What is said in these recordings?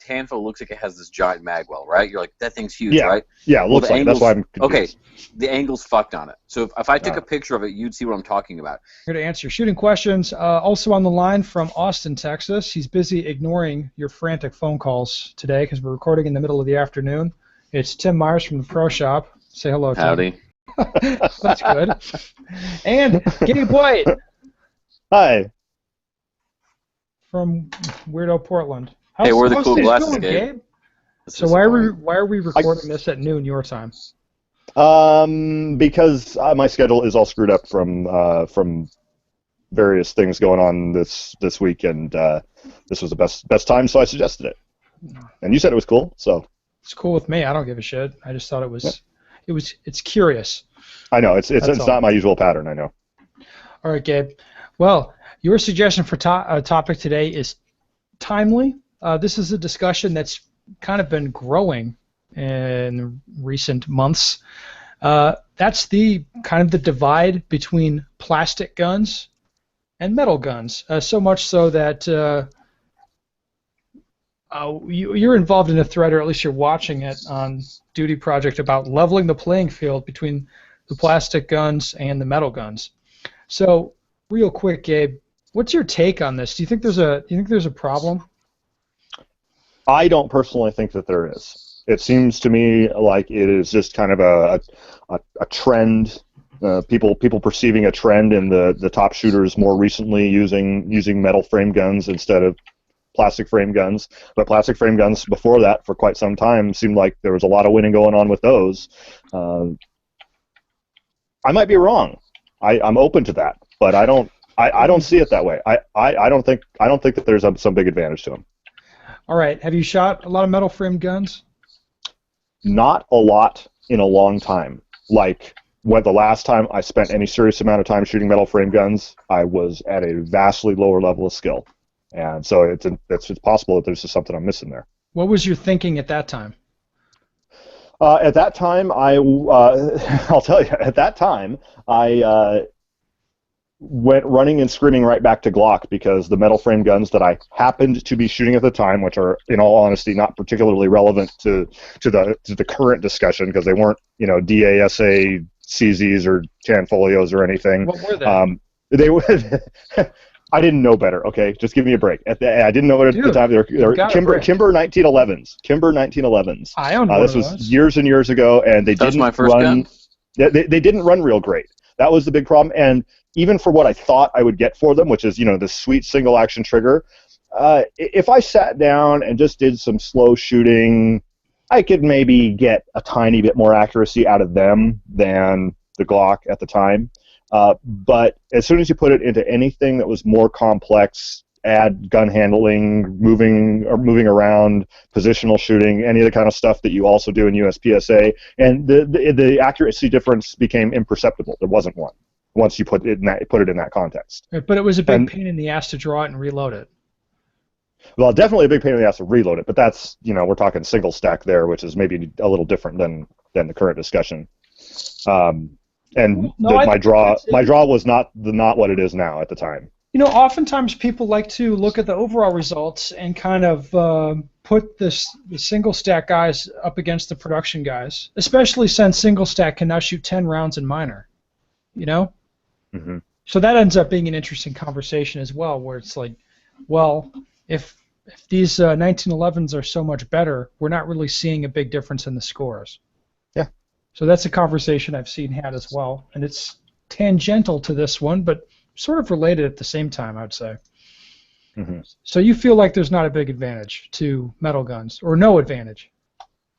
Tanfo looks like it has this giant magwell, right? You're like, that thing's huge, Yeah. right? Yeah, it looks like it. That's why I'm confused. Okay, the angle's fucked on it. So if I took a picture of it, you'd see what I'm talking about. Here to answer your shooting questions. Also on the line from Austin, Texas. He's busy ignoring your frantic phone calls today because we're recording in the middle of the afternoon. It's Tim Myers from the Pro Shop. Say hello, Tim. Howdy. That's good. And Gabe White. Hi. From Weirdo Portland. Hey, where are the cool things glasses, going, Gabe? So why are we recording this at noon your time? Because my schedule is all screwed up from various things going on this week, and this was the best time, so I suggested it. And you said it was cool, so it's cool with me. I don't give a shit. I just thought it was, it's curious. I know it's not my usual pattern. I know. All right, Gabe. Well, your suggestion for topic today is timely. This is a discussion that's kind of been growing in recent months. That's the kind of the divide between plastic guns and metal guns. So much so that you're involved in a thread, or at least you're watching it on Duty Project, about leveling the playing field between the plastic guns and the metal guns. So, real quick, Gabe, what's your take on this? Do you think there's a problem? I don't personally think that there is. It seems to me like it is just kind of a trend. People perceiving a trend in the top shooters more recently using metal frame guns instead of plastic frame guns. But plastic frame guns before that, for quite some time, seemed like there was a lot of winning going on with those. I might be wrong. I'm open to that, but I don't see it that way. I don't think that there's some big advantage to them. All right. Have you shot a lot of metal frame guns? Not a lot in a long time. Like when the last time I spent any serious amount of time shooting metal frame guns, I was at a vastly lower level of skill, and so it's possible that there's just something I'm missing there. What was your thinking at that time? At that time, I'll tell you. At that time, I went running and screaming right back to Glock, because the metal frame guns that I happened to be shooting at the time, which are, in all honesty, not particularly relevant to the current discussion, because they weren't, DASA CZs or Tanfolios or anything. What were they? They were. I didn't know better. Okay, just give me a break. I didn't know it at the time. They were Kimber 1911s. Kimber 1911s. I owned one This of was those. years and years ago, and they That's didn't my first run. gun. They didn't run real great. That was the big problem. And even for what I thought I would get for them, which is the sweet single action trigger, if I sat down and just did some slow shooting, I could maybe get a tiny bit more accuracy out of them than the Glock at the time. But as soon as you put it into anything that was more complex, add gun handling, moving around, positional shooting, any of the kind of stuff that you also do in USPSA, and the accuracy difference became imperceptible. There wasn't one once you put it in that context. But it was a big pain in the ass to draw it and reload it. Well, definitely a big pain in the ass to reload it, but that's, we're talking single stack there, which is maybe a little different than the current discussion. My draw was not what it is now at the time. Oftentimes people like to look at the overall results and kind of put the single stack guys up against the production guys, especially since single stack can now shoot 10 rounds in minor. Mm-hmm. So that ends up being an interesting conversation as well, where it's like, well, if these 1911s are so much better, we're not really seeing a big difference in the scores. Yeah. So that's a conversation I've seen had as well, and it's tangential to this one, but sort of related at the same time, I would say. Mm-hmm. So you feel like there's not a big advantage to metal guns, or no advantage?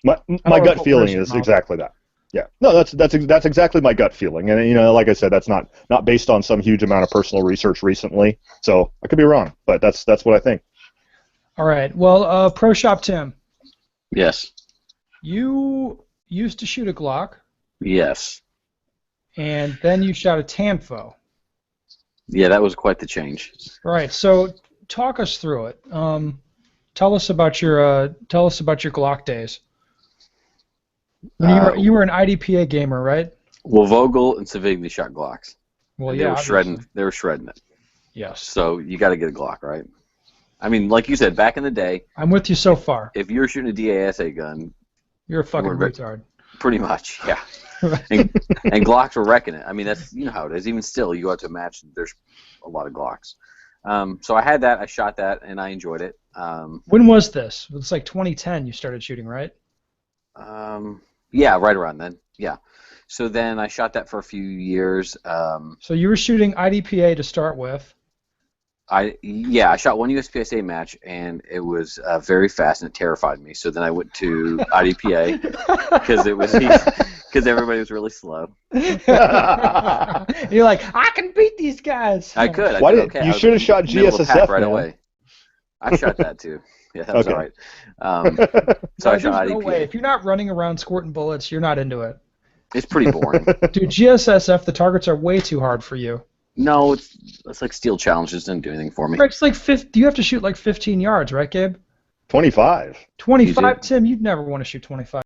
My gut feeling is exactly that. Yeah, no, that's exactly my gut feeling, and like I said, that's not based on some huge amount of personal research recently, so I could be wrong, but that's what I think. All right, well, Pro Shop Tim. Yes. You used to shoot a Glock. Yes. And then you shot a Tanfo. Yeah, that was quite the change. All right, so talk us through it. Tell us about your Glock days. You were an IDPA gamer, right? Well, Vogel and Savigny shot Glocks. Well, and yeah, they were shredding it. Yes. So you got to get a Glock, right? I mean, like you said, back in the day, I'm with you so far. if you were shooting a DASA gun, You're a fucking You were- retard. pretty much, yeah. And Glocks were wrecking it. I mean, that's how it is. Even still, you go out to a match, there's a lot of Glocks. So I had that, I shot that, and I enjoyed it. When was this? It's like 2010 you started shooting, right? Yeah, right around then. Yeah. So then I shot that for a few years. So you were shooting IDPA to start with. I shot one USPSA match, and it was very fast, and it terrified me. So then I went to IDPA because everybody was really slow. You're like, I can beat these guys. I could. Why I did didn't okay. you I should have was shot middle of the pack GSSF right man. away. I shot that too. Yeah, that was Okay. all right. So I shot There's no IDPA. way. If you're not running around squirting bullets, you're not into it. It's pretty boring. Dude, GSSF, the targets are way too hard for you. No, it's like steel challenges. Doesn't do anything for me. It's like you have to shoot like 15 yards, right, Gabe? 25. 25, Tim, you'd never want to shoot 25.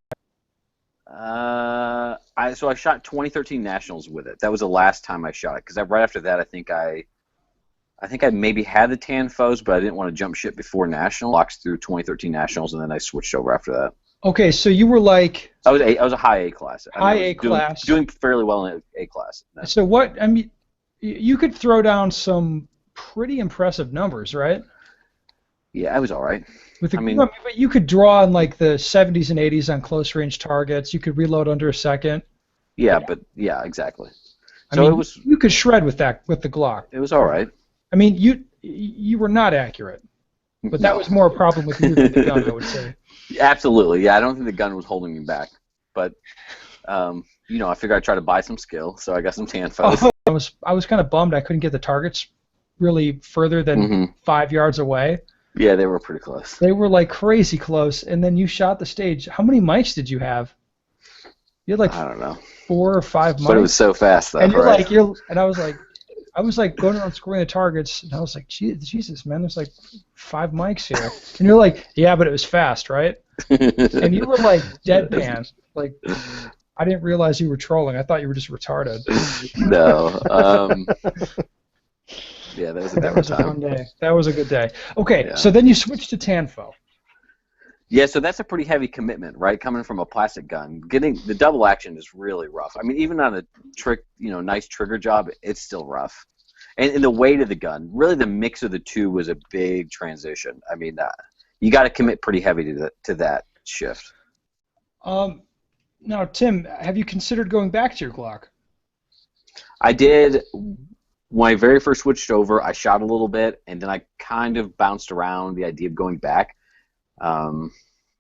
So I shot 2013 Nationals with it. That was the last time I shot it because right after that, I think I maybe had the tan foes, but I didn't want to jump ship before Nationals. Locks through 2013 Nationals, and then I switched over after that. Okay, so you were like I was a high A class. I high was A class. doing fairly well in A class. So what? I mean, you could throw down some pretty impressive numbers, right? Yeah, I was all right. With the, I mean- but you could draw in like the 70s and 80s on close range targets. You could reload under a second. Yeah, but yeah, exactly. I So mean, it was you could shred with the Glock. all right. I mean, you were not accurate, but that No. was more a problem with you than the gun, I would say. Absolutely, yeah. I don't think the gun was holding me back, but I figured I'd try to buy some skill, so I got some tan foes. Oh, I was kind of bummed I couldn't get the targets really further than 5 yards away. Yeah, they were pretty close. They were like crazy close, and then you shot the stage. How many mics did you have? You had like I don't know, 4 or 5 mics. but it was so fast though. and you're right? like, and I was like going around scoring the targets, and I was like, Jesus, man, there's like 5 mics here. And you're like, yeah, but it was fast, right? And you were like deadpan, like I didn't realize you were trolling. I thought you were just retarded. No. Yeah, that was a That different was a time. fun day. That was a good day. Okay, Yeah. so then you switched to Tanfo. Yeah, so that's a pretty heavy commitment, right? Coming from a plastic gun, getting the double action is really rough. I mean, even on a nice trigger job, it's still rough. And the weight of the gun, really, the mix of the two was a big transition. I mean, you got to commit pretty heavy to that shift. Now, Tim, have you considered going back to your Glock? I did. When I very first switched over, I shot a little bit, and then I kind of bounced around the idea of going back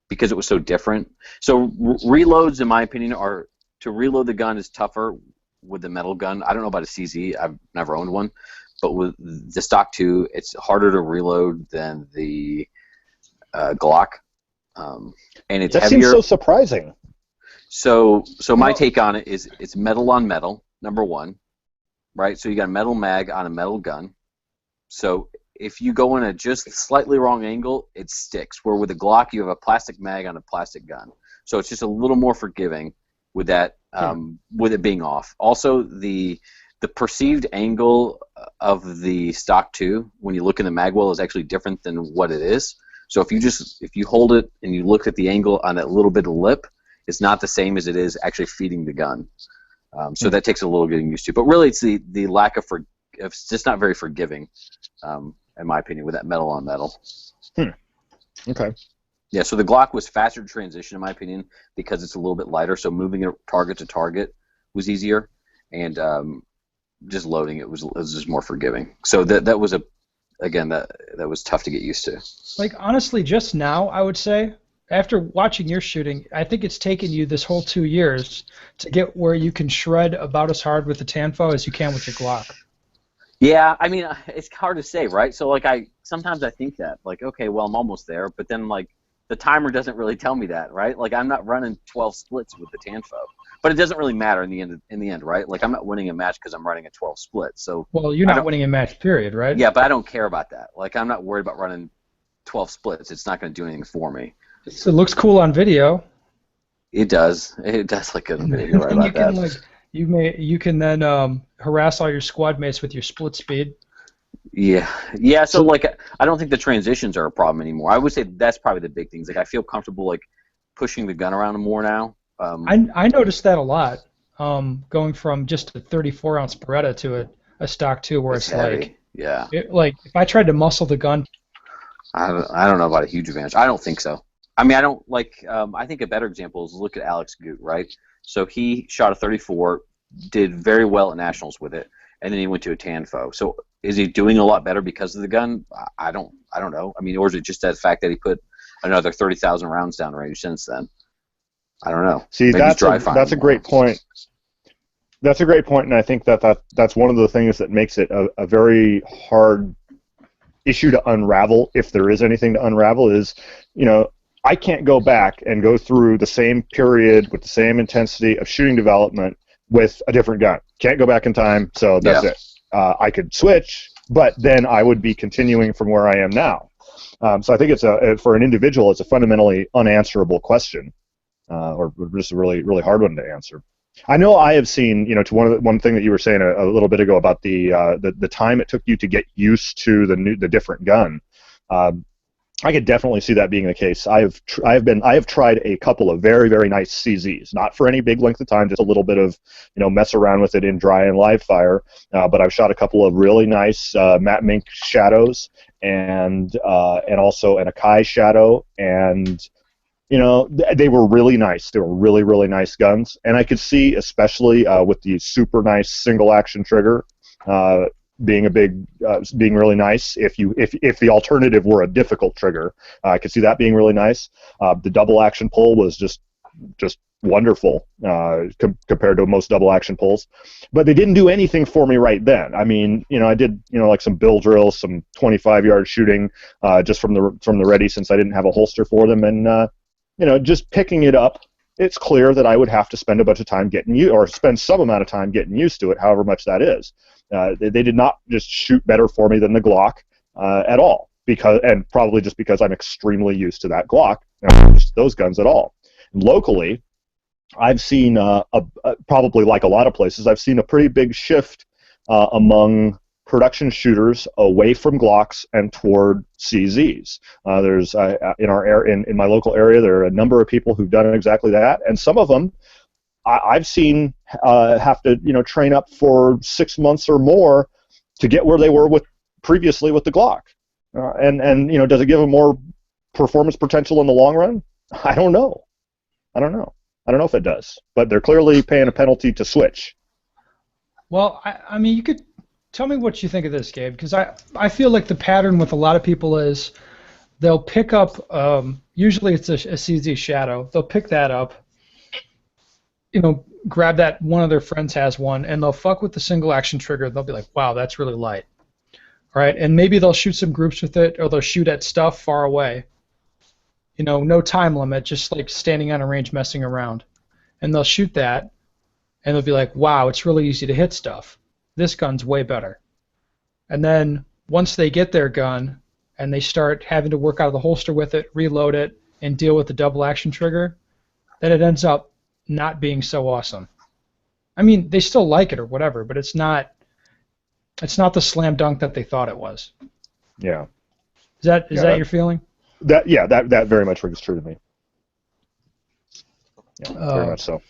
because it was so different. So reloads, in my opinion, to reload the gun is tougher with the metal gun. I don't know about a CZ. I've never owned one. But with the stock 2, it's harder to reload than the Glock. And it's That heavier. seems so surprising. So my take on it is it's metal on metal, number one, right? So you got a metal mag on a metal gun. So if you go in a just slightly wrong angle, it sticks. Where with a Glock, you have a plastic mag on a plastic gun. So it's just a little more forgiving with that, with it being off. Also, the perceived angle of the stock 2 when you look in the mag well is actually different than what it is. So if you hold it and you look at the angle on that little bit of lip, it's not the same as it is actually feeding the gun. So that takes a little getting used to. But really, it's the lack of it's just not very forgiving, in my opinion, with that metal on metal. Okay. Yeah, so the Glock was faster to transition, in my opinion, because it's a little bit lighter. So moving it target to target was easier, and just loading it was just more forgiving. So that was that was tough to get used to. Like, honestly, just now, I would say, after watching your shooting, I think it's taken you this whole 2 years to get where you can shred about as hard with the Tanfo as you can with your Glock. Yeah, I mean, it's hard to say, right? So, like, sometimes I think that, like, okay, well, I'm almost there, but then, like, the timer doesn't really tell me that, right? Like, I'm not running 12 splits with the Tanfo, but it doesn't really matter in the end, right? Like, I'm not winning a match because I'm running a 12 split. So, Well, you're not winning a match, period, right? yeah, but I don't care about that. Like, I'm not worried about running 12 splits. It's not going to do anything for me. So it looks cool on video. It does. It does look good on video. You're right And you about can that. you can then harass all your squad mates with your split speed. Yeah. So like, I don't think the transitions are a problem anymore. I would say that's probably the big things. Like, I feel comfortable like pushing the gun around more now. I noticed that a lot, going from just a 34-ounce Beretta to a stock 2 where It's it's like, heavy. Yeah. like if I tried to muscle the gun. I don't know about a huge advantage. I don't think so. I mean, I don't like. I think a better example is look at Alex Goot, right? So he shot a 34, did very well at nationals with it, and then he went to a Tanfo. So is he doing a lot better because of the gun? I don't know. I mean, or is it just that fact that he put another 30,000 rounds down range since then? I don't know. See, Maybe that's a great point. That's a great point, and I think that's one of the things that makes it a very hard issue to unravel, if there is anything to unravel. Is, I can't go back and go through the same period with the same intensity of shooting development with a different gun. Can't go back in time, so that's it. I could switch, but then I would be continuing from where I am now. So I think it's for an individual, it's a fundamentally unanswerable question, or just a really, really hard one to answer. I know I have seen, to one thing that you were saying a little bit ago about the time it took you to get used to the different gun. I could definitely see that being the case. I have tried a couple of very, very nice CZs, not for any big length of time, just a little bit of mess around with it in dry and live fire. But I've shot a couple of really nice matte mink shadows and also an Akai shadow, and they were really nice. They were really, really nice guns, and I could see, especially with the super nice single action trigger, being really nice. If the alternative were a difficult trigger, I could see that being really nice. The double action pull was just wonderful compared to most double action pulls, but they didn't do anything for me right then. I mean, I did like some bill drills, some 25-yard shooting just from the ready, since I didn't have a holster for them, and just picking it up. It's clear that I would have to spend a bunch of time spend some amount of time getting used to it, however much that is. They did not just shoot better for me than the Glock at all, and probably just because I'm extremely used to that Glock, those guns at all. And locally, I've seen probably like a lot of places, I've seen a pretty big shift among production shooters away from Glocks and toward CZs. There's in my local area, there are a number of people who've done exactly that, and some of them I've seen have to train up for 6 months or more to get where they were previously with the Glock. And does it give them more performance potential in the long run? I don't know. I don't know if it does, but they're clearly paying a penalty to switch. Well, I mean, you could tell me what you think of this, Gabe, because I feel like the pattern with a lot of people is they'll pick up, usually it's a CZ Shadow, they'll pick that up, grab that one of their friends has one, and they'll fuck with the single action trigger. They'll be like, wow, that's really light. All right, and maybe they'll shoot some groups with it, or they'll shoot at stuff far away. No time limit, just like standing on a range messing around. And they'll shoot that, and they'll be like, wow, it's really easy to hit stuff. This gun's way better. And then once they get their gun and they start having to work out of the holster with it, reload it, and deal with the double action trigger, then it ends up not being so awesome. I mean, they still like it or whatever, but it's not the slam dunk that they thought it was. Yeah. Is that your feeling? That very much rings true to me. Yeah, very much so.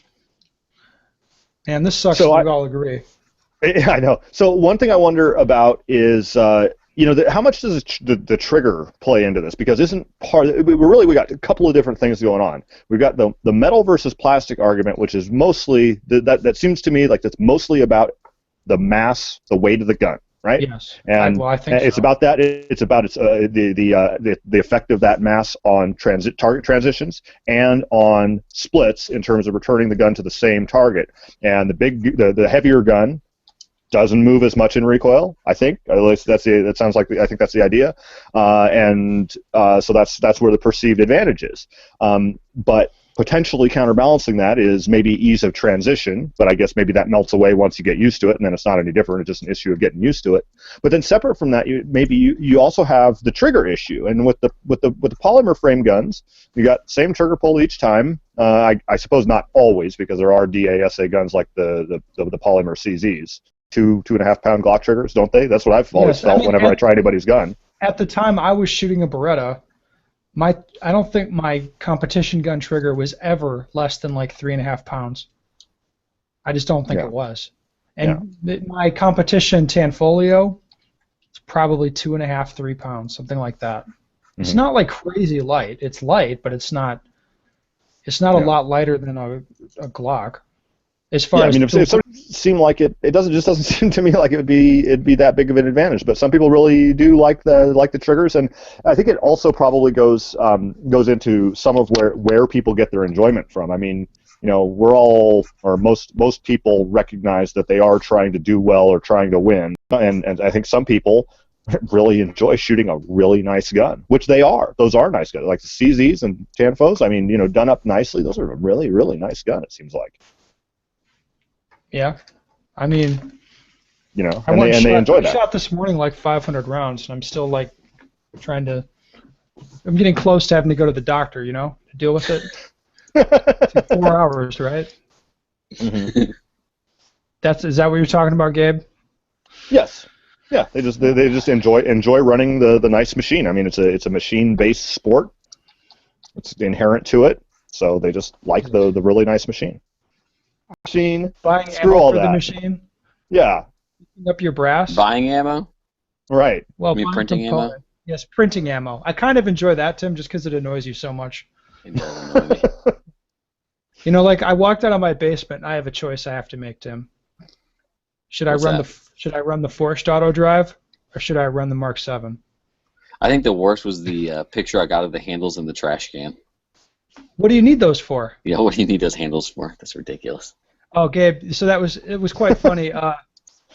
Man, this sucks. So we all agree. I know. So one thing I wonder about is, how much does the trigger play into this? Because we got a couple of different things going on. We've got the metal versus plastic argument, which is mostly that seems to me like that's mostly about the mass, the weight of the gun, right? Yes. And I think it's about that. It's about the effect of that mass on target transitions and on splits in terms of returning the gun to the same target. And the heavier gun doesn't move as much in recoil, I think. At least I think that's the idea. So that's where the perceived advantage is. But potentially counterbalancing that is maybe ease of transition, but I guess maybe that melts away once you get used to it, and then it's not any different. It's just an issue of getting used to it. But then separate from that, you also have the trigger issue, and with the polymer frame guns, you got same trigger pull each time. I suppose not always, because there are DASA guns like the polymer CZs. 2.5 pound Glock triggers, don't they? That's what I've always felt whenever I try anybody's gun. At the time I was shooting a Beretta, I don't think my competition gun trigger was ever less than like 3.5 pounds. I just don't think it was. And my competition Tanfolio is probably 2.5, 3 pounds, something like that. It's not like crazy light. It's light, but it's not a lot lighter than a Glock. As far as it sort of seemed like it doesn't seem to me like it'd be that big of an advantage. But some people really do like the triggers, and I think it also probably goes into some of where people get their enjoyment from. I mean, we're all, or most people recognize that they are trying to do well or trying to win, and I think some people really enjoy shooting a really nice gun, which they are. Those are nice guns, like the CZs and Tanfos. I mean, done up nicely. Those are a really, really nice gun, it seems like. Yeah, I mean, and they enjoy that. I shot this morning like 500 rounds, and I'm still like I'm getting close to having to go to the doctor, to deal with it. It's like 4 hours, right? Mm-hmm. Is that what you're talking about, Gabe? Yes. Yeah, they just enjoy running the nice machine. I mean, it's a machine-based sport. It's inherent to it, so they just like the really nice machine. Buying Screw ammo all for that. the machine. Yeah. Picking up your brass. Buying ammo? Right. Well, you mean printing ammo? Yes, printing ammo. I kind of enjoy that, Tim, just because it annoys you so much. It does annoy me. Like I walked out of my basement, and I have a choice I have to make, Tim. Should I run the forced auto drive, or should I run the Mark 7? I think the worst was the picture I got of the handles in the trash can. What do you need those for? Yeah, what do you need those handles for? That's ridiculous. Oh, Gabe, so it was quite funny.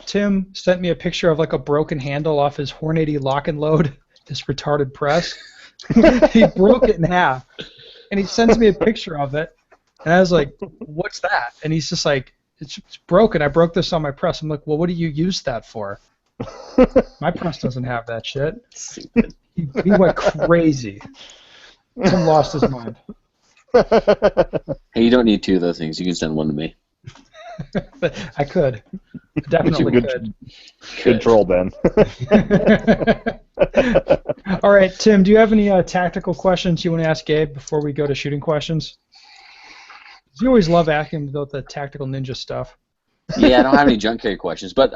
Tim sent me a picture of like a broken handle off his Hornady lock and load, this retarded press. He broke it in half, and he sends me a picture of it, and I was like, "What's that?" And he's just like, "It's broken. I broke this on my press." I'm like, "Well, what do you use that for?" My press doesn't have that shit. He went crazy. Tim lost his mind. Hey, you don't need two of those things. You can send one to me. I could. Definitely could. Good troll, Ben. All right, Tim, do you have any tactical questions you want to ask Gabe before we go to shooting questions? You always love asking about the tactical ninja stuff. Yeah, I don't have any junk carry questions, but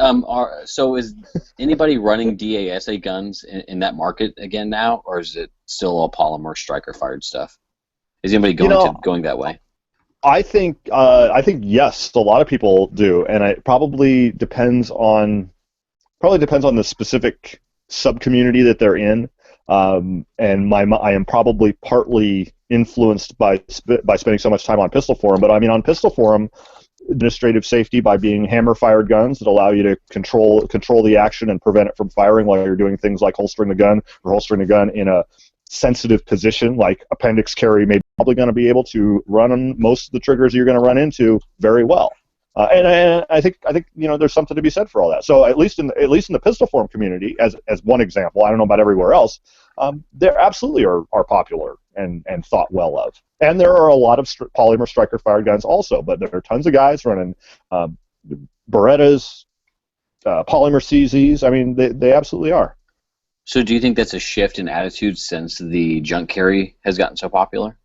so is anybody running DASA guns in that market again now, or is it still all polymer striker fired stuff? Is anybody going that way? I think yes, a lot of people do, and it probably depends on the specific sub-community that they're in. And I am probably partly influenced by spending so much time on Pistol Forum, but I mean on Pistol Forum, administrative safety by being hammer-fired guns that allow you to control the action and prevent it from firing while you're doing things like holstering the gun in a sensitive position, like appendix carry, maybe probably going to be able to run on most of the triggers you're going to run into very well. And I think there's something to be said for all that. So at least in the Pistol Forum community, as one example, I don't know about everywhere else, they absolutely are popular and thought well of. And there are a lot of polymer striker fired guns also, but there are tons of guys running Berettas, polymer CZs. I mean, they absolutely are. So do you think that's a shift in attitude since the junk carry has gotten so popular?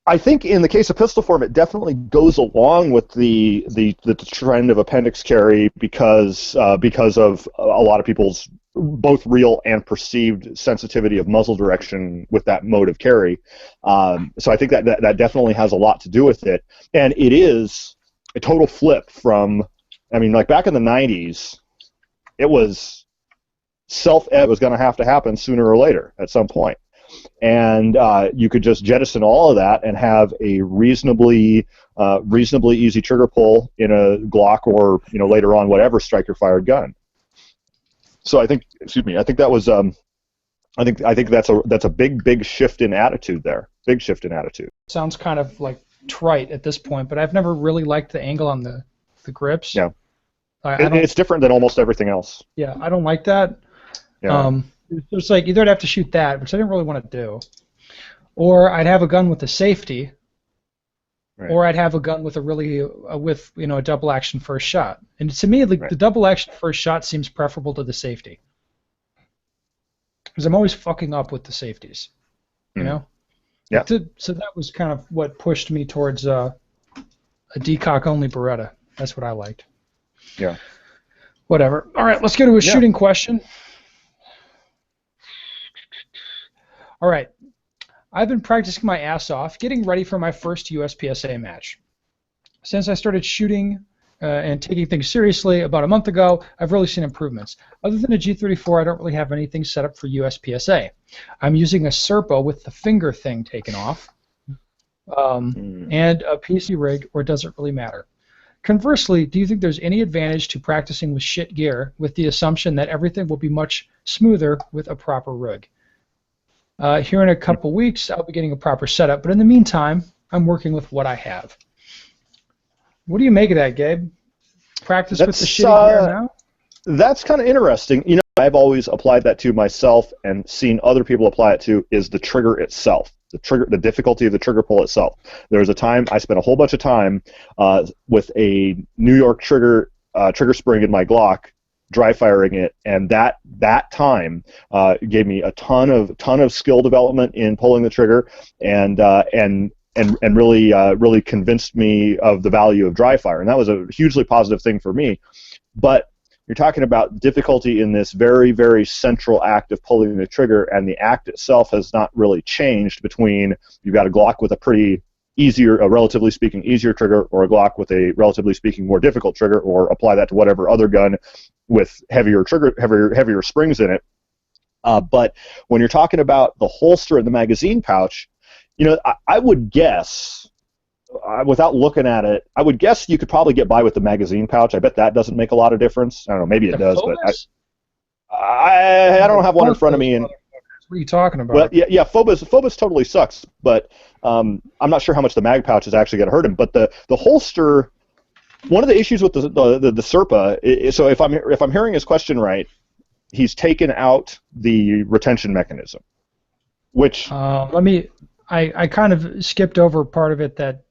I think in the case of Pistol Forum, it definitely goes along with the trend of appendix carry because of a lot of people's both real and perceived sensitivity of muzzle direction with that mode of carry. So I think that definitely has a lot to do with it, and it is a total flip from, I mean, like back in the 90s, it was self-ed was going to have to happen sooner or later at some point. And you could just jettison all of that and have a reasonably easy trigger pull in a Glock or later on whatever striker-fired gun. So I think that was I think that's a big shift in attitude there. Big shift in attitude. Sounds kind of like trite at this point, but I've never really liked the angle on the grips. Yeah. It's different than almost everything else. Yeah, I don't like that. Yeah. It's like either I'd have to shoot that, which I didn't really want to do, or I'd have a gun with a safety, or I'd have a gun with a really with a double action first shot. And to me, the double action first shot seems preferable to the safety, because I'm always fucking up with the safeties, you know. Yeah. So that was kind of what pushed me towards a decock only Beretta. That's what I liked. Yeah. Whatever. All right, let's go to a shooting question. All right. I've been practicing my ass off, getting ready for my first USPSA match. Since I started shooting and taking things seriously about a month ago, I've really seen improvements. Other than a G34, I don't really have anything set up for USPSA. I'm using a Serpo with the finger thing taken off, and a PC rig, or does it really matter? Conversely, do you think there's any advantage to practicing with shit gear with the assumption that everything will be much smoother with a proper rig? Here in a couple weeks, I'll be getting a proper setup, but in the meantime, I'm working with what I have. What do you make of that, Gabe? Practice with the shitty gear now? That's kind of interesting. You know, I've always applied that to myself and seen other people apply it to is the trigger itself. The difficulty of the trigger pull itself. There was a time I spent a whole bunch of time with a New York trigger spring in my Glock, dry firing it, and that time gave me a ton of skill development in pulling the trigger, and really convinced me of the value of dry fire, and that was a hugely positive thing for me. But you're talking about difficulty in this very, very central act of pulling the trigger, and the act itself has not really changed between you've got a Glock with a relatively speaking, easier trigger, or a Glock with a relatively speaking more difficult trigger, or apply that to whatever other gun with heavier springs in it. But when you're talking about the holster and the magazine pouch, you know, I would guess, without looking at it, I would guess you could probably get by with the magazine pouch. I bet that doesn't make a lot of difference. I don't know, maybe it does, but I don't have one in front of me. And what are you talking about? Well, yeah, Phobos totally sucks, but I'm not sure how much the mag pouch is actually going to hurt him. But the holster, one of the issues with the Serpa is, so if I'm hearing his question right, he's taken out the retention mechanism, which I kind of skipped over part of it that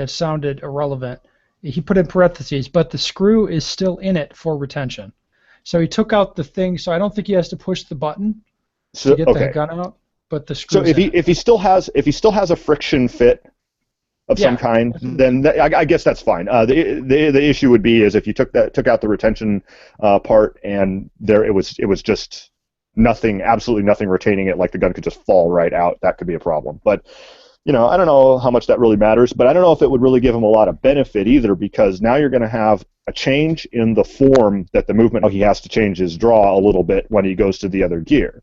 sounded irrelevant. He put in parentheses, but the screw is still in it for retention. So he took out the thing, so I don't think he has to push the button to get the gun out, but the screw. So if he still has a friction fit of some kind, then I guess that's fine. The issue would be is if you took out the retention part, and it was just nothing, absolutely nothing retaining it, like the gun could just fall right out. That could be a problem. But you know, I don't know how much that really matters, but I don't know if it would really give him a lot of benefit either, because now you're going to have a change in the form that the movement, he has to change his draw a little bit when he goes to the other gear.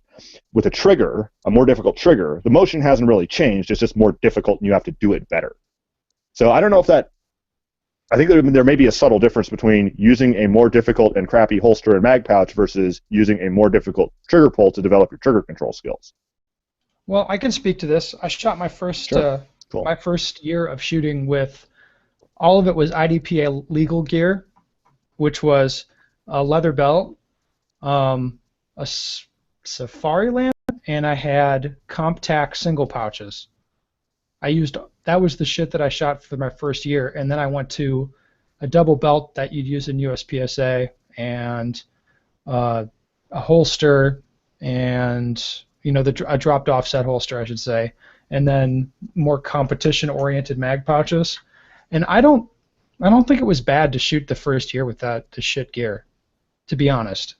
With a trigger, a more difficult trigger, the motion hasn't really changed, it's just more difficult and you have to do it better. So I don't know if that, I think there may be a subtle difference between using a more difficult and crappy holster and mag pouch versus using a more difficult trigger pull to develop your trigger control skills. Well, I can speak to this. I shot my first my first year of shooting with, all of it was IDPA legal gear, which was a leather belt, a Safari lamp, and I had CompTac single pouches. That was the shit that I shot for my first year, and then I went to a double belt that you'd use in USPSA, and a holster, and a dropped offset holster, I should say, and then more competition-oriented mag pouches. And I don't think it was bad to shoot the first year with the shit gear, to be honest.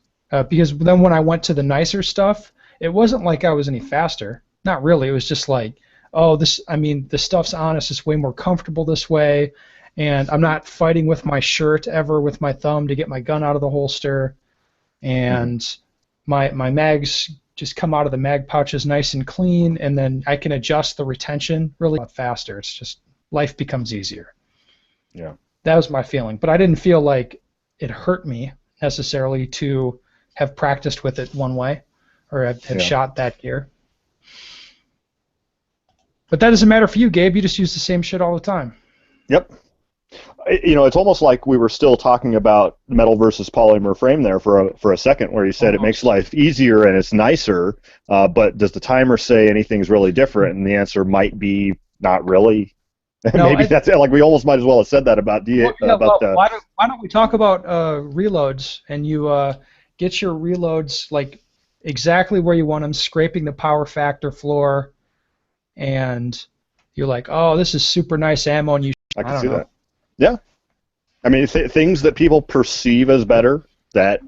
Because then when I went to the nicer stuff, it wasn't like I was any faster. Not really. It was just like, the stuff's on. It's just way more comfortable this way, and I'm not fighting with my shirt ever with my thumb to get my gun out of the holster, and my mags just come out of the mag pouches nice and clean, and then I can adjust the retention really faster. It's just, life becomes easier. Yeah. That was my feeling, but I didn't feel like it hurt me necessarily to have practiced with it one way or have shot that gear. But that doesn't matter for you, Gabe. You just use the same shit all the time. Yep. It's almost like we were still talking about metal versus polymer frame there for a second, where you said it makes life easier and it's nicer, but does the timer say anything's really different? And the answer might be not really. No, Maybe that's it. Like we almost might as well have said that about why don't we talk about reloads, and you get your reloads like exactly where you want them, scraping the power factor floor, and you're like, oh, this is super nice ammo, and I can see that. Yeah. I mean, things that people perceive as better, are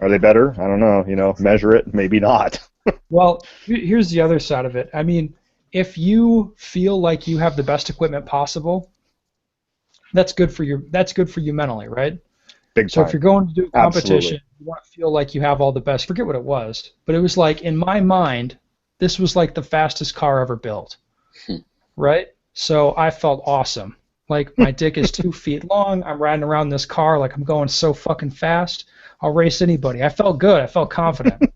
they better? I don't know. Measure it, maybe not. Well, here's the other side of it. I mean, if you feel like you have the best equipment possible, that's good for you mentally, right? Big time. So if you're going to do a competition, Absolutely. you want to feel like you have all the best. Forget what it was, but it was like, in my mind, this was like the fastest car ever built, right? So I felt awesome. Like, my dick is 2 feet long. I'm riding around this car like I'm going so fucking fast. I'll race anybody. I felt good. I felt confident,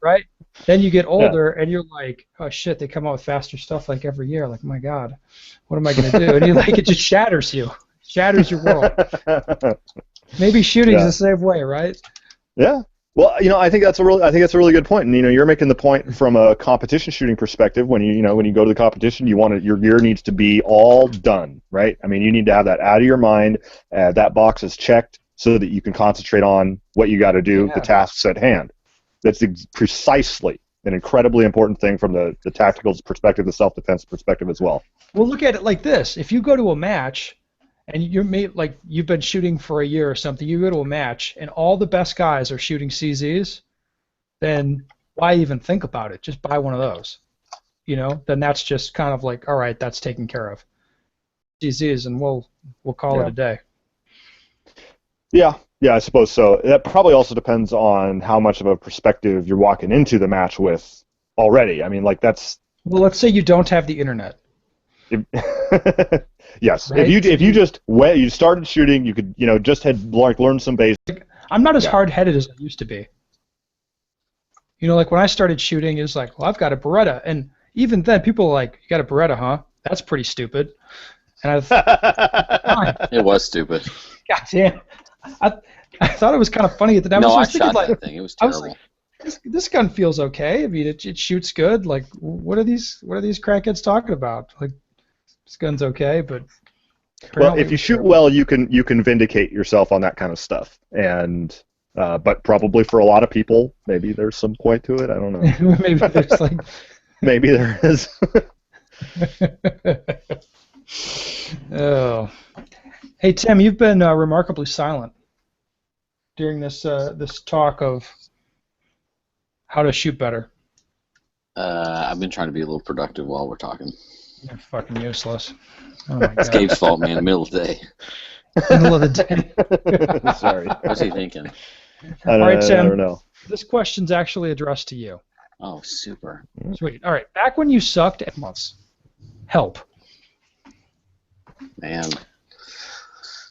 right? Then you get older and you're like, oh shit, they come out with faster stuff like every year. Like, my God, what am I gonna do? And it just shatters you, shatters your world. Maybe shooting's the same way, right? Yeah. Well, I think that's a really good point. And you're making the point from a competition shooting perspective. When you go to the competition, your gear needs to be all done, right? I mean, you need to have that out of your mind. That box is checked so that you can concentrate on what you got to do, the tasks at hand. That's precisely an incredibly important thing from the tactical perspective, the self-defense perspective as well. Well, look at it like this. If you go to a match and you've been shooting for a year or something, you go to a match and all the best guys are shooting CZs, then why even think about it? Just buy one of those. Then that's just kind of like, all right, that's taken care of. CZs, and we'll call it a day. Yeah, I suppose so. That probably also depends on how much of a perspective you're walking into the match with already. I mean, like that's. Well, let's say you don't have the internet. Yes, right? if you started shooting, you could just had learned some basics. I'm not as hard-headed as I used to be. Like when I started shooting, it was like, well, I've got a Beretta, and even then, people were like, you got a Beretta, huh? That's pretty stupid. And It was stupid. God damn. I thought it was kind of funny at the time. No, I shot that thing. It was terrible. I was like, this gun feels okay. I mean, it shoots good. Like, what are these crackheads talking about? Like, this gun's okay, but. Well, if you shoot well, you can vindicate yourself on that kind of stuff, and but probably for a lot of people, maybe there's some point to it. I don't know. Maybe there's like. Maybe there is. Oh. Hey Tim, you've been remarkably silent during this talk of how to shoot better. I've been trying to be a little productive while we're talking. You're fucking useless. Oh my God. It's Gabe's fault, man. Middle of the day. Middle of the day. Sorry. What's he thinking? All right, Tim. I don't know. This question's actually addressed to you. Oh, super. Sweet. All right. Back when you sucked at months, help. Man.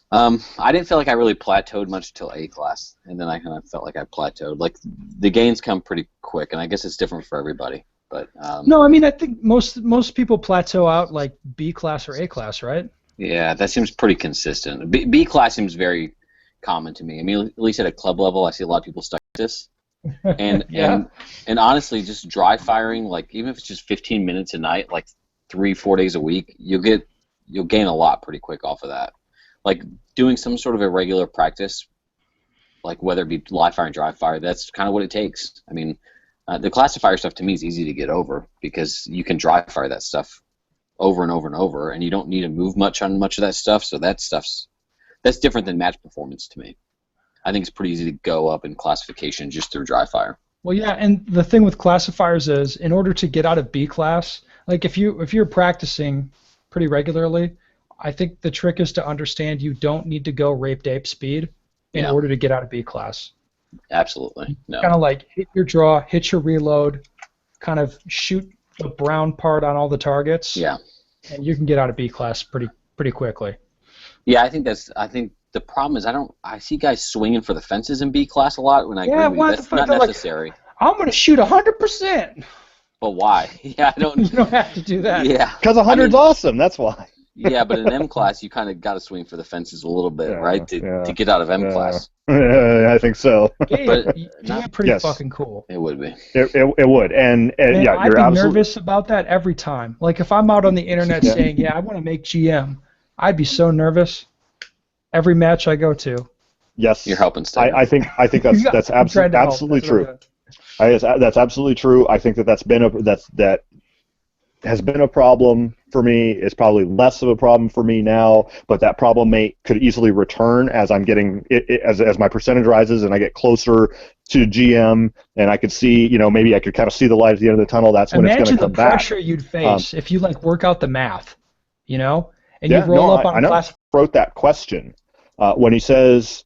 I didn't feel like I really plateaued much until A class, and then I kind of felt like I plateaued. Like, the gains come pretty quick, and I guess it's different for everybody. But no, I mean, I think most people plateau out like B class or A class, right? Yeah, that seems pretty consistent. B class seems very common to me. I mean, at least at a club level, I see a lot of people stuck at this. And and honestly, just dry firing, like even if it's just 15 minutes a night, like 3-4 days a week, you'll gain a lot pretty quick off of that. Like doing some sort of irregular practice, like whether it be live fire and dry fire, that's kind of what it takes. I mean, the classifier stuff to me is easy to get over because you can dry fire that stuff over and over and over, and you don't need to move much on much of that stuff. So that's different than match performance to me. I think it's pretty easy to go up in classification just through dry fire. Well, yeah, and the thing with classifiers is, in order to get out of B class, like if you're practicing pretty regularly, I think the trick is to understand you don't need to go rape ape speed in order to get out of B class. Absolutely. No. Kind of like hit your draw, hit your reload, kind of shoot the brown part on all the targets. Yeah. And you can get out of B class pretty quickly. Yeah, I think the problem is I see guys swinging for the fences in B class a lot when I agree with you. That's not necessary. Like, I'm going to shoot 100%. But why? Yeah, I don't. You don't have to do that. Yeah. Because 100's awesome. That's why. Yeah, but in M class, you kind of got to swing for the fences a little bit, right, to get out of M class. I think so. But GM pretty Yes. fucking cool. it would be. It would, and Man, yeah, I'd you're be absolutely nervous about that every time. Like if I'm out on the internet Yeah. saying, "Yeah, I want to make GM," I'd be so nervous every match I go to. yes. You're helping, Stoeger. I think that's I'm trying to help. absolutely That's what I'm true. doing. That's absolutely true. I think that has been a problem for me. It's probably less of a problem for me now, but that problem could easily return as I'm getting as my percentage rises and I get closer to GM, and I could see, maybe I could kind of see the light at the end of the tunnel. That's when it's going to Imagine come the back. pressure you'd face if you like work out the math, and Yeah, you roll no, up on I a know. class. Wrote that question when he says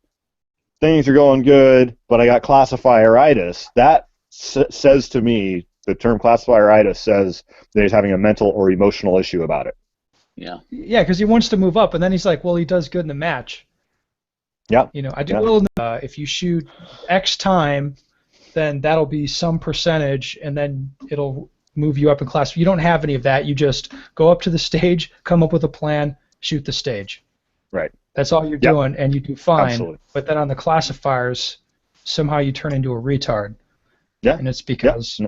things are going good, but I got classifieritis. That says to me, the term classifieritis says that he's having a mental or emotional issue about it. Yeah. Yeah, because he wants to move up, and then he's like, "Well, he does good in the match." Yeah. I do well. If you shoot X time, then that'll be some percentage, and then it'll move you up in class. You don't have any of that. You just go up to the stage, come up with a plan, shoot the stage. Right. That's all you're doing, and you do fine. Absolutely. But then on the classifiers, somehow you turn into a retard. Yeah. And it's because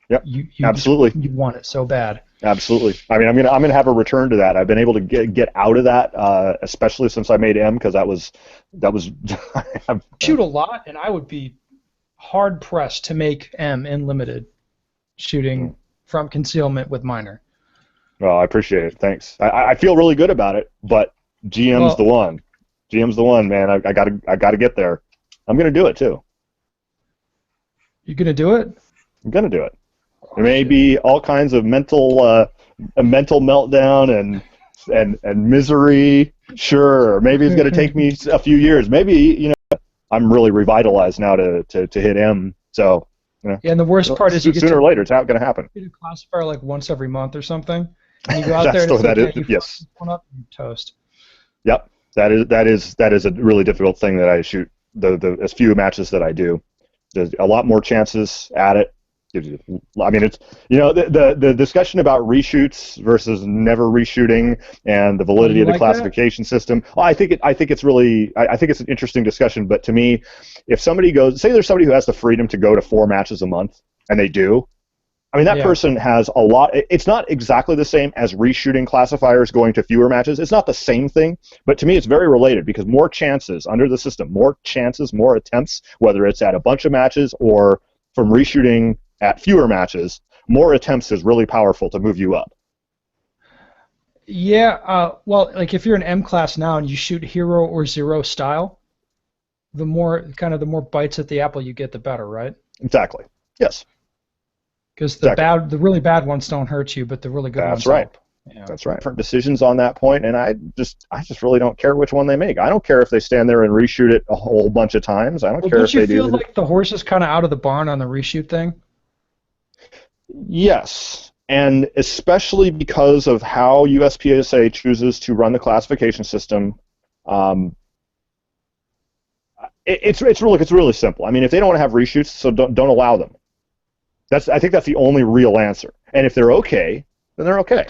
you Absolutely. you want it so bad. Absolutely. I mean, I'm gonna have a return to that. I've been able to get out of that, especially since I made M, because that was. Shoot a lot, and I would be hard pressed to make M in limited shooting from concealment with minor. Well, I appreciate it. Thanks. I feel really good about it, but GM's the one. GM's the one, man. I gotta get there. I'm gonna do it too. You gonna do it? I'm gonna do it. There may be all kinds of mental meltdown and misery. Sure, maybe it's gonna take me a few years. Maybe I'm really revitalized now to hit M. So Yeah, and the worst part is you get sooner or later it's not gonna happen. You get a classifier like once every month or something, and you go out there That's and it's that like, is, yes. One up, you toast. Yep, that is a really difficult thing that I shoot. The as few matches that I do, there's a lot more chances at it. I mean, it's the discussion about reshoots versus never reshooting and the validity of the classification system. Well, I think it's an interesting discussion. But to me, if somebody say there's somebody who has the freedom to go to 4 matches a month, and they do, I mean, that person has a lot. It's not exactly the same as reshooting classifiers going to fewer matches. It's not the same thing, but to me it's very related because more chances under the system, more chances, more attempts, whether it's at a bunch of matches or from reshooting at fewer matches, more attempts is really powerful to move you up. Yeah, well, like if you're an M class now and you shoot hero or zero style, the more bites at the apple you get, the better, right? Exactly. Yes. Because the really bad ones don't hurt you, but the really good ones help. Yeah. That's right. Different decisions on that point, and I just really don't care which one they make. I don't care if they stand there and reshoot it a whole bunch of times. I don't care if they do. Don't you feel like the horse is kind of out of the barn on the reshoot thing? Yes, and especially because of how USPSA chooses to run the classification system. It's really simple. I mean, if they don't want to have reshoots, so don't allow them. I think that's the only real answer. And if they're okay, then they're okay.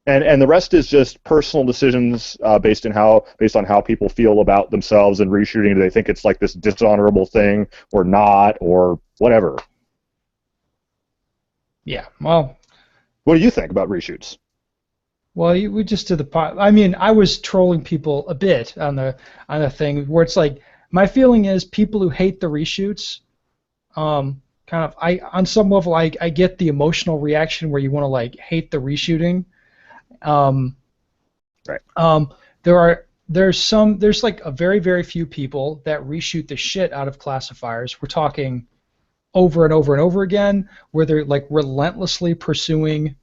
And the rest is just personal decisions based on how people feel about themselves and reshooting. Do they think it's like this dishonorable thing or not or whatever? Yeah. Well. What do you think about reshoots? Well, we just did I mean, I was trolling people a bit on the thing where it's like my feeling is people who hate the reshoots, on some level I get the emotional reaction where you want to like hate the reshooting. Right. There's like a very, very few people that reshoot the shit out of classifiers. We're talking over and over and over again, where they're like relentlessly pursuing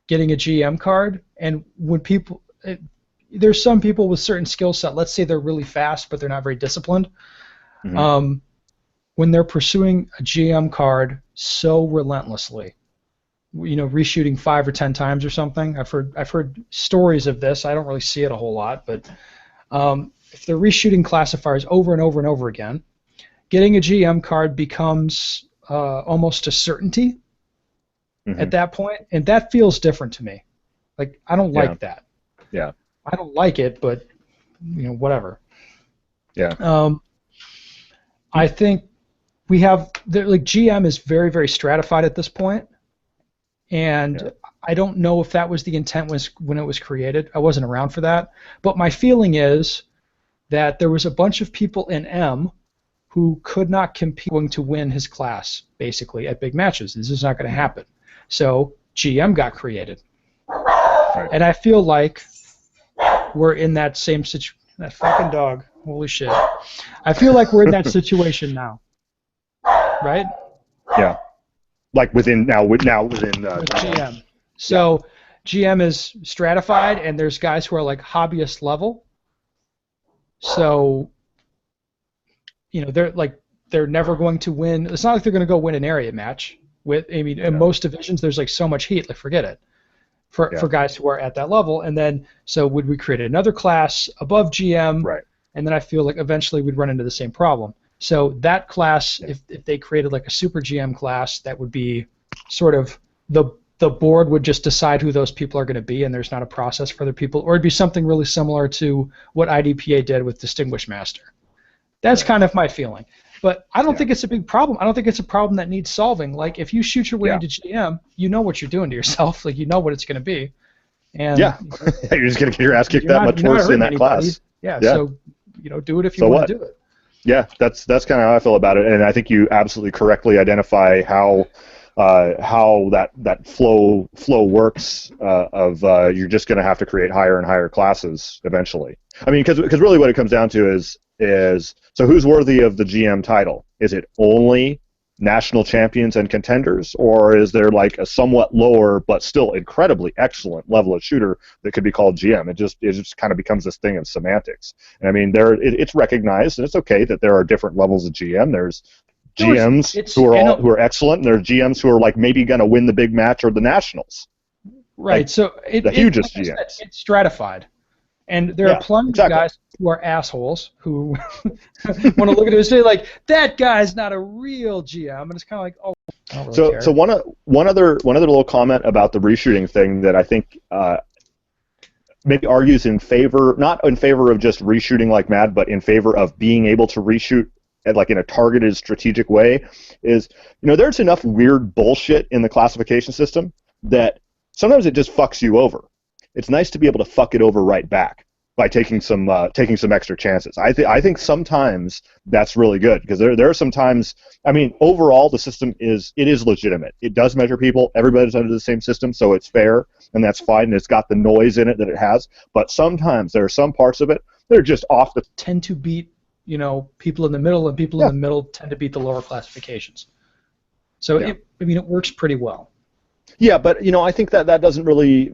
getting a GM card. And when there's some people with certain skill set. Let's say they're really fast, but they're not very disciplined. Mm-hmm. When they're pursuing a GM card so relentlessly, reshooting 5 or 10 times or something. I've heard stories of this. I don't really see it a whole lot, but if they're reshooting classifiers over and over and over again, getting a GM card becomes almost a certainty at that point, and that feels different to me. Like, I don't like that. Yeah. I don't like it, but whatever. Yeah. I think we have like GM is very, very stratified at this point, and I don't know if that was the intent when it was created. I wasn't around for that, but my feeling is that there was a bunch of people in M who could not compete to win his class basically at big matches. This is not going to happen. So GM got created, and I feel like we're in that same situation. That fucking dog. Holy shit. I feel like we're in that situation now. Right? Yeah. Like within GM. So GM is stratified, and there's guys who are like hobbyist level. So, they're never going to win. It's not like they're going to go win an area match. In most divisions, there's like so much heat. Like, forget it. For guys who are at that level, and then so would we create another class above GM? Right. And then I feel like eventually we'd run into the same problem. So that class, if they created like a super GM class, that would be sort of the board would just decide who those people are going to be, and there's not a process for other people, or it'd be something really similar to what IDPA did with Distinguished Master. That's kind of my feeling. But I don't think it's a big problem. I don't think it's a problem that needs solving. Like, if you shoot your way into GM, you know what you're doing to yourself. Like, you know what it's going to be. And you're just going to get your ass kicked that much worse in that class. Yeah, so do it if you want to do it. Yeah, that's kind of how I feel about it, and I think you absolutely correctly identify how that flow works. You're just going to have to create higher and higher classes eventually. I mean, because really what it comes down to is so who's worthy of the GM title? Is it only national champions and contenders, or is there like a somewhat lower but still incredibly excellent level of shooter that could be called GM? It just kind of becomes this thing of semantics. And I mean, it's recognized, and it's okay that there are different levels of GM. There's GMs who are excellent, and there's GMs who are like maybe going to win the big match or the nationals. Right. Like, so the hugest GMs. It's stratified. And there are plenty of guys who are assholes who want to look at it and say, like, that guy's not a real GM, and it's kind of like, oh, I don't really care. So one other little comment about the reshooting thing that I think maybe argues not in favor of just reshooting like mad, but in favor of being able to reshoot like in a targeted, strategic way, is there's enough weird bullshit in the classification system that sometimes it just fucks you over. It's nice to be able to fuck it over right back by taking some extra chances. I think sometimes that's really good, because there are some times. I mean, overall the system is legitimate. It does measure people. Everybody's under the same system, so it's fair, and that's fine. And it's got the noise in it that it has. But sometimes there are some parts of it that are just off the tend to beat people in the middle, and people in the middle tend to beat the lower classifications. So it works pretty well. Yeah, but I think that doesn't really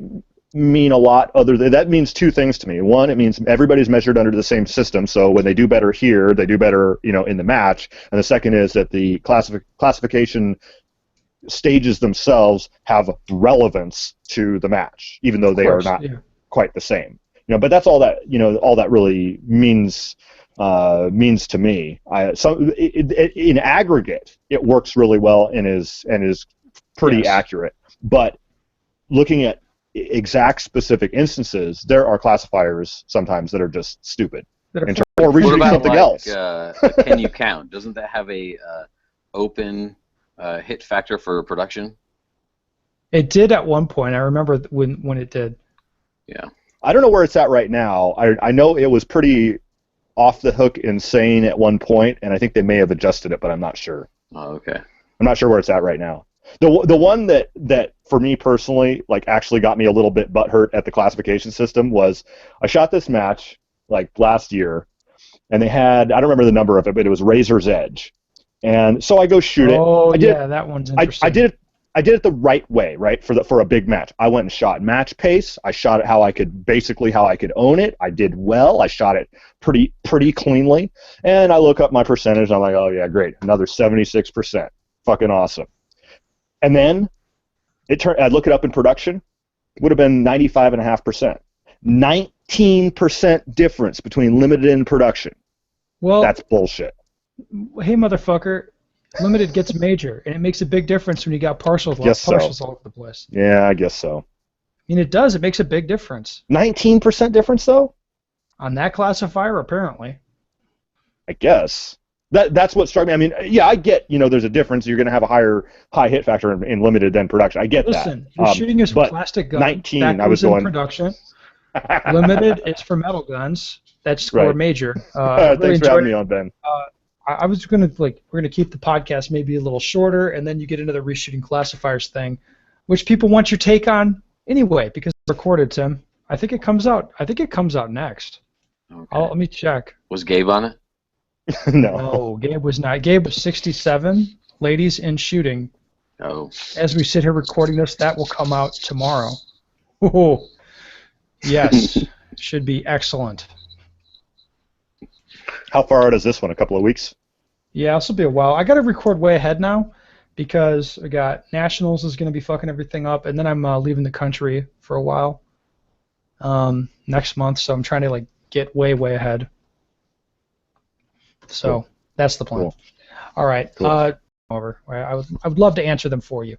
mean a lot. That means two things to me. One, it means everybody's measured under the same system, so when they do better here, they do better in the match. And the second is that the classification stages themselves have relevance to the match, even though they are not quite the same. But that's all that all that really means to me. In aggregate, it works really well and is pretty accurate. But looking at exact specific instances, there are classifiers sometimes that are just stupid. Or reading something else. Can you count? Doesn't that have a open hit factor for production? It did at one point. I remember when it did. Yeah. I don't know where it's at right now. I know it was pretty off the hook insane at one point, and I think they may have adjusted it, but I'm not sure. Oh, okay. I'm not sure where it's at right now. The one that for me personally actually got me a little bit butthurt at the classification system was I shot this match last year, and they had, I don't remember the number of it, but it was Razor's Edge, and so I go shoot it. Oh yeah, that one's interesting. I did it the right way, right, for a big match. I went and shot match pace. I shot it how I could own it. I did well. I shot it pretty cleanly, and I look up my percentage, and I'm like, oh yeah, great, another 76%, fucking awesome. And then I look it up in production, would have been 95.5%. 19% difference between limited and production. Well, that's bullshit. Hey, motherfucker, limited gets major, and it makes a big difference when you got partials all over the place. Yeah, I guess so. mean, it does. It makes a big difference. 19% difference, though? On that classifier, apparently. I guess. That's what struck me. I mean, yeah, I get, there's a difference. You're going to have a high hit factor in limited than production. I get that. Listen, you're shooting a plastic gun. 19, that I was goes in going. production. Limited is for metal guns. That's score Right. major. Thanks for having me on, Ben. I was gonna we're gonna keep the podcast maybe a little shorter, and then you get into the reshooting classifiers thing, which people want your take on anyway because it's recorded, Tim. I think it comes out next. Okay. Let me check. Was Gabe on it? No, Gabe was not. Gabe was 67. Ladies in shooting. Oh. As we sit here recording this, that will come out tomorrow. Oh, yes, should be excellent. How far out is this one? A couple of weeks? Yeah, this will be a while. I got to record way ahead now because I got Nationals is going to be fucking everything up, and then I'm leaving the country for a while next month, so I'm trying to get way ahead. So Cool. that's the plan. Cool. All right. Cool. Over. I would love to answer them for you.